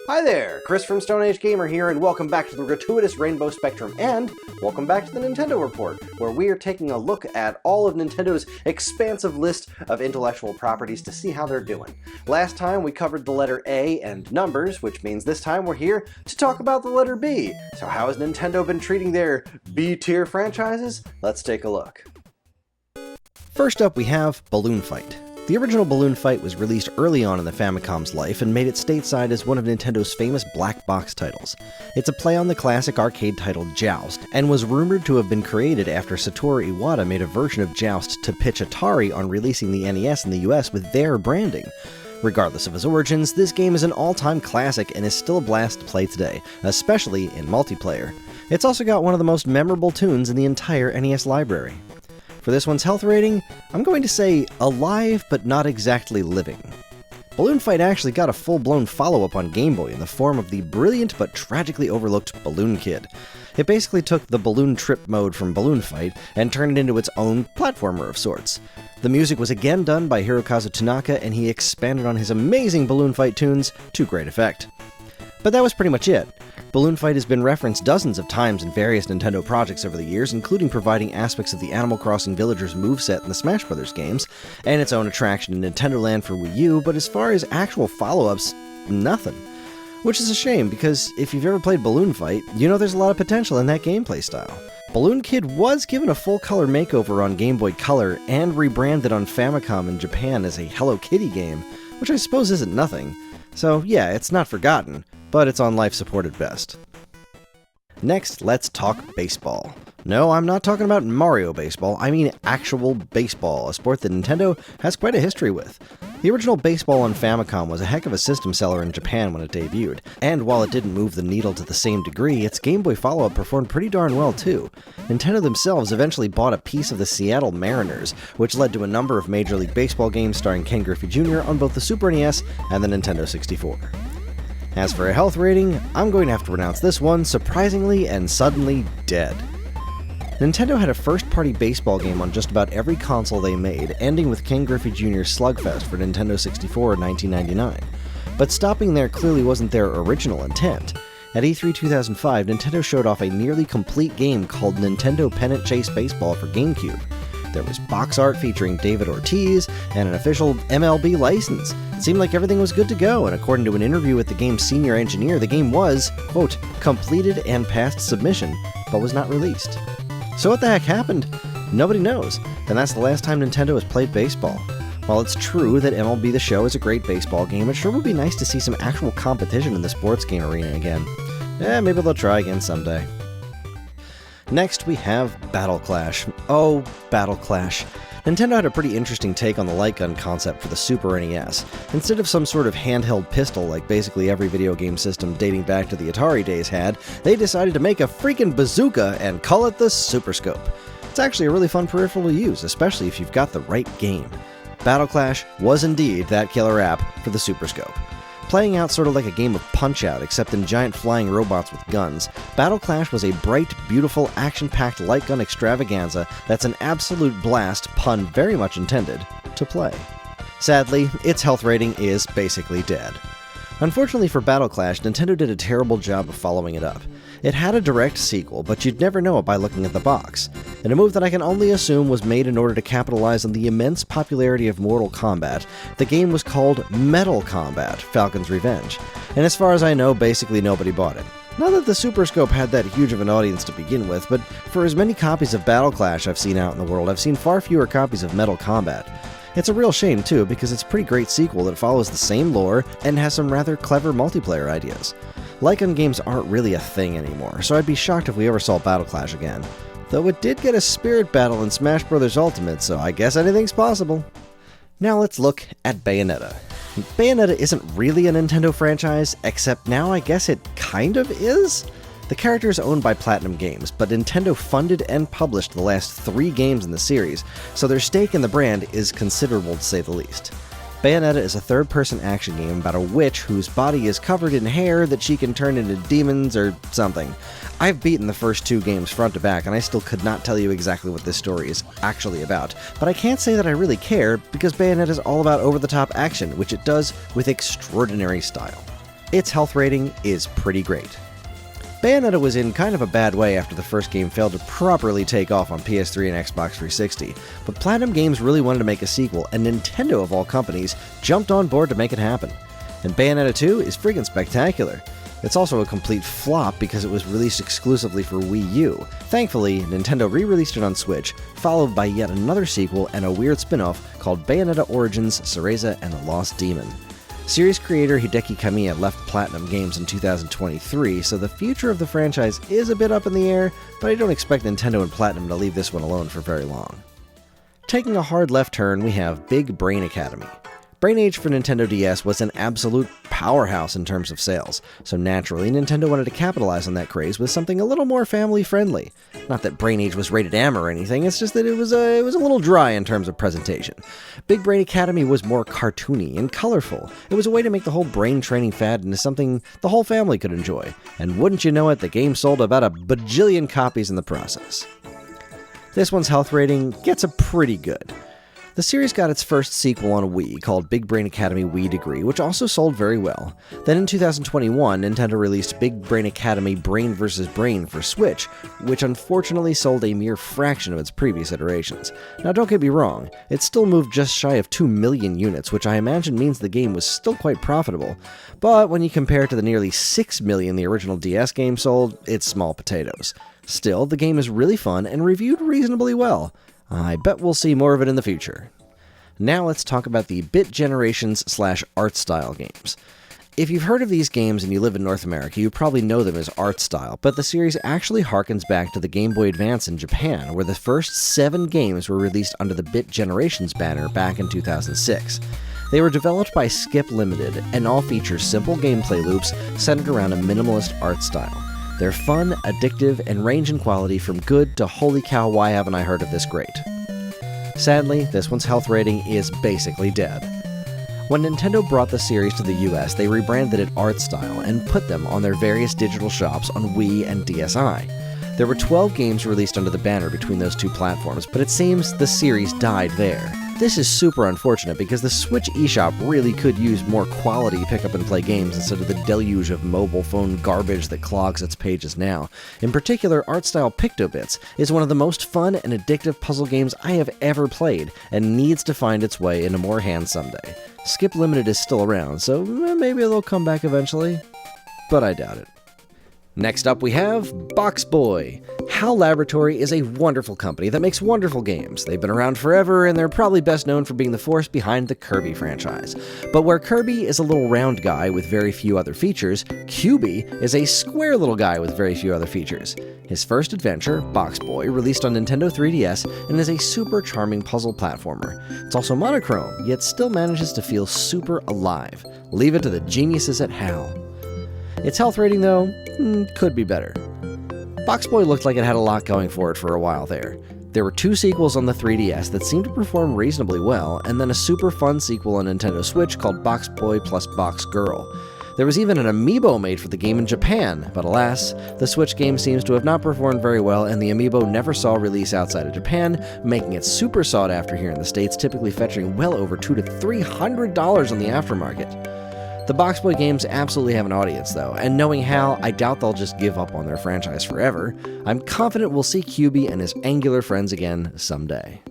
Hi there, Chris from Stone Age Gamer here, and welcome back to the gratuitous Rainbow Spectrum, and welcome back to the Nintendo Report, where we are taking a look at all of Nintendo's expansive list of intellectual properties to see how they're doing. Last time we covered the letter A and numbers, which means this time we're here to talk about the letter B. So how has Nintendo been treating their B-tier franchises? Let's take a look. First up we have Balloon Fight. The original Balloon Fight was released early on in the Famicom's life and made it stateside as one of Nintendo's famous black box titles. It's a play on the classic arcade title Joust, and was rumored to have been created after Satoru Iwata made a version of Joust to pitch Atari on releasing the NES in the US with their branding. Regardless of its origins, this game is an all-time classic and is still a blast to play today, especially in multiplayer. It's also got one of the most memorable tunes in the entire NES library. For this one's health rating, I'm going to say alive but not exactly living. Balloon Fight actually got a full-blown follow-up on Game Boy in the form of the brilliant but tragically overlooked Balloon Kid. It basically took the balloon trip mode from Balloon Fight and turned it into its own platformer of sorts. The music was again done by Hirokazu Tanaka, and he expanded on his amazing Balloon Fight tunes to great effect. But that was pretty much it. Balloon Fight has been referenced dozens of times in various Nintendo projects over the years, including providing aspects of the Animal Crossing Villagers moveset in the Smash Bros. Games, and its own attraction in Nintendo Land for Wii U, but as far as actual follow-ups, nothing. Which is a shame, because if you've ever played Balloon Fight, you know there's a lot of potential in that gameplay style. Balloon Kid was given a full-color makeover on Game Boy Color, and rebranded on Famicom in Japan as a Hello Kitty game, which I suppose isn't nothing. So yeah, it's not forgotten, but it's on life support at best. Next, let's talk baseball. No, I'm not talking about Mario baseball, I mean actual baseball, a sport that Nintendo has quite a history with. The original baseball on Famicom was a heck of a system seller in Japan when it debuted, and while it didn't move the needle to the same degree, its Game Boy follow-up performed pretty darn well too. Nintendo themselves eventually bought a piece of the Seattle Mariners, which led to a number of Major League Baseball games starring Ken Griffey Jr. on both the Super NES and the Nintendo 64. As for a health rating, I'm going to have to pronounce this one surprisingly and suddenly dead. Nintendo had a first-party baseball game on just about every console they made, ending with Ken Griffey Jr.'s Slugfest for Nintendo 64 in 1999. But stopping there clearly wasn't their original intent. At E3 2005, Nintendo showed off a nearly complete game called Nintendo Pennant Chase Baseball for GameCube. There was box art featuring David Ortiz, and an official MLB license. It seemed like everything was good to go, and according to an interview with the game's senior engineer, the game was, quote, completed and passed submission, but was not released. So what the heck happened? Nobody knows, and that's the last time Nintendo has played baseball. While it's true that MLB The Show is a great baseball game, it sure would be nice to see some actual competition in the sports game arena again. Maybe they'll try again someday. Next, we have Battle Clash. Oh, Battle Clash. Nintendo had a pretty interesting take on the light gun concept for the Super NES. Instead of some sort of handheld pistol like basically every video game system dating back to the Atari days had, they decided to make a freaking bazooka and call it the Super Scope. It's actually a really fun peripheral to use, especially if you've got the right game. Battle Clash was indeed that killer app for the Super Scope. Playing out sort of like a game of Punch-Out, except in giant flying robots with guns, Battle Clash was a bright, beautiful, action-packed light gun extravaganza that's an absolute blast, pun very much intended, to play. Sadly, its health rating is basically dead. Unfortunately for Battle Clash, Nintendo did a terrible job of following it up. It had a direct sequel, but you'd never know it by looking at the box. In a move that I can only assume was made in order to capitalize on the immense popularity of Mortal Kombat, the game was called Metal Combat: Falcon's Revenge. And as far as I know, basically nobody bought it. Not that the Super Scope had that huge of an audience to begin with, but for as many copies of Battle Clash I've seen out in the world, I've seen far fewer copies of Metal Combat. It's a real shame too, because it's a pretty great sequel that follows the same lore and has some rather clever multiplayer ideas. Light gun games aren't really a thing anymore, so I'd be shocked if we ever saw Battle Clash again. Though it did get a spirit battle in Smash Bros. Ultimate, so I guess anything's possible. Now let's look at Bayonetta. Bayonetta isn't really a Nintendo franchise, except now I guess it kind of is? The character is owned by Platinum Games, but Nintendo funded and published the last 3 games in the series, so their stake in the brand is considerable to say the least. Bayonetta is a third-person action game about a witch whose body is covered in hair that she can turn into demons or something. I've beaten the first 2 games front to back, and I still could not tell you exactly what this story is actually about, but I can't say that I really care, because Bayonetta is all about over-the-top action, which it does with extraordinary style. Its health rating is pretty great. Bayonetta was in kind of a bad way after the first game failed to properly take off on PS3 and Xbox 360, but Platinum Games really wanted to make a sequel, and Nintendo of all companies jumped on board to make it happen. And Bayonetta 2 is friggin' spectacular. It's also a complete flop because it was released exclusively for Wii U. Thankfully, Nintendo re-released it on Switch, followed by yet another sequel and a weird spin-off called Bayonetta Origins: Cereza and the Lost Demon. Series creator Hideki Kamiya left Platinum Games in 2023, so the future of the franchise is a bit up in the air, but I don't expect Nintendo and Platinum to leave this one alone for very long. Taking a hard left turn, we have Big Brain Academy. Brain Age for Nintendo DS was an absolute powerhouse in terms of sales, so naturally Nintendo wanted to capitalize on that craze with something a little more family-friendly. Not that Brain Age was rated M or anything, it's just that it was a little dry in terms of presentation. Big Brain Academy was more cartoony and colorful. It was a way to make the whole brain training fad into something the whole family could enjoy, and wouldn't you know it, the game sold about a bajillion copies in the process. This one's health rating gets a pretty good. The series got its first sequel on Wii called Big Brain Academy Wii Degree, which also sold very well. Then in 2021, Nintendo released Big Brain Academy Brain vs. Brain for Switch, which unfortunately sold a mere fraction of its previous iterations. Now don't get me wrong, it still moved just shy of 2 million units, which I imagine means the game was still quite profitable, but when you compare it to the nearly 6 million the original DS game sold, it's small potatoes. Still, the game is really fun and reviewed reasonably well. I bet we'll see more of it in the future. Now let's talk about the Bit Generations/Art Style games. If you've heard of these games and you live in North America, you probably know them as Art Style, but the series actually harkens back to the Game Boy Advance in Japan, where the first 7 games were released under the Bit Generations banner back in 2006. They were developed by Skip Limited, and all feature simple gameplay loops centered around a minimalist art style. They're fun, addictive, and range in quality from good to holy cow, why haven't I heard of this great? Sadly, this one's health rating is basically dead. When Nintendo brought the series to the US, they rebranded it Art Style and put them on their various digital shops on Wii and DSi. There were 12 games released under the banner between those two platforms, but it seems the series died there. This is super unfortunate because the Switch eShop really could use more quality pick-up-and-play games instead of the deluge of mobile phone garbage that clogs its pages now. In particular, Art Style Pictobits is one of the most fun and addictive puzzle games I have ever played and needs to find its way into more hands someday. Skip Limited is still around, so maybe they'll come back eventually, but I doubt it. Next up we have Box Boy. HAL Laboratory is a wonderful company that makes wonderful games. They've been around forever, and they're probably best known for being the force behind the Kirby franchise. But where Kirby is a little round guy with very few other features, QB is a square little guy with very few other features. His first adventure, Box Boy, released on Nintendo 3DS and is a super charming puzzle platformer. It's also monochrome, yet still manages to feel super alive. Leave it to the geniuses at HAL. Its health rating, though, could be better. Box Boy looked like it had a lot going for it for a while there. There were 2 sequels on the 3DS that seemed to perform reasonably well, and then a super fun sequel on Nintendo Switch called Box Boy plus Box Girl. There was even an amiibo made for the game in Japan, but alas, the Switch game seems to have not performed very well, and the amiibo never saw release outside of Japan, making it super sought after here in the States, typically fetching well over $200 to $300 on the aftermarket. The Box Boy games absolutely have an audience, though, and knowing HAL, I doubt they'll just give up on their franchise forever. I'm confident we'll see QB and his angular friends again someday.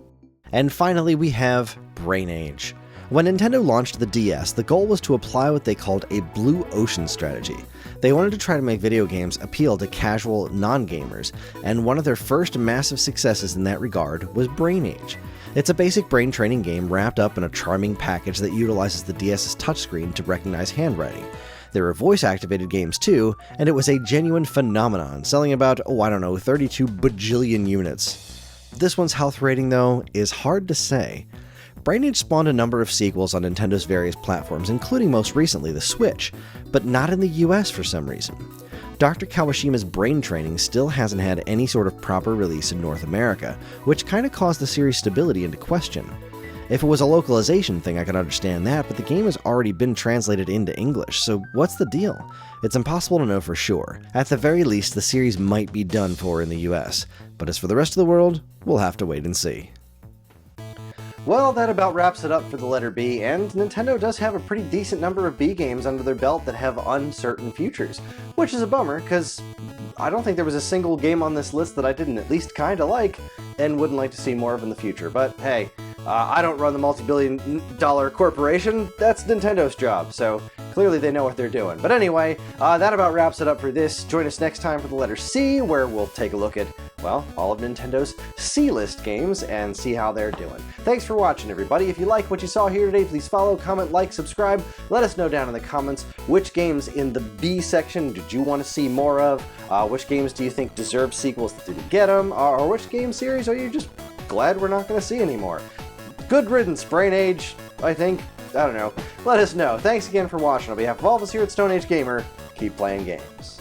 And finally, we have Brain Age. When Nintendo launched the DS, the goal was to apply what they called a blue ocean strategy. They wanted to try to make video games appeal to casual non-gamers, and one of their first massive successes in that regard was Brain Age. It's a basic brain training game wrapped up in a charming package that utilizes the DS's touchscreen to recognize handwriting. There were voice-activated games too, and it was a genuine phenomenon, selling about, 32 bajillion units. This one's health rating, though, is hard to say. Brain Age spawned a number of sequels on Nintendo's various platforms, including most recently the Switch, but not in the US for some reason. Dr. Kawashima's Brain Training still hasn't had any sort of proper release in North America, which kinda caused the series' stability into question. If it was a localization thing, I could understand that, but the game has already been translated into English, so what's the deal? It's impossible to know for sure. At the very least, the series might be done for in the US, but as for the rest of the world, we'll have to wait and see. Well, that about wraps it up for the letter B, and Nintendo does have a pretty decent number of B games under their belt that have uncertain futures, which is a bummer, because I don't think there was a single game on this list that I didn't at least kinda like, and wouldn't like to see more of in the future. But hey, I don't run the multi-billion-dollar corporation, that's Nintendo's job, so clearly they know what they're doing. But anyway, that about wraps it up for this. Join us next time for the letter C, where we'll take a look at, well, all of Nintendo's C-list games and see how they're doing. Thanks for watching, everybody. If you like what you saw here today, please follow, comment, like, subscribe. Let us know down in the comments which games in the B section did you want to see more of, which games do you think deserve sequels that didn't get them, or which game series are you just glad we're not going to see anymore. Good riddance, Brain Age, I think. I don't know. Let us know. Thanks again for watching. On behalf of all of us here at Stone Age Gamer, keep playing games.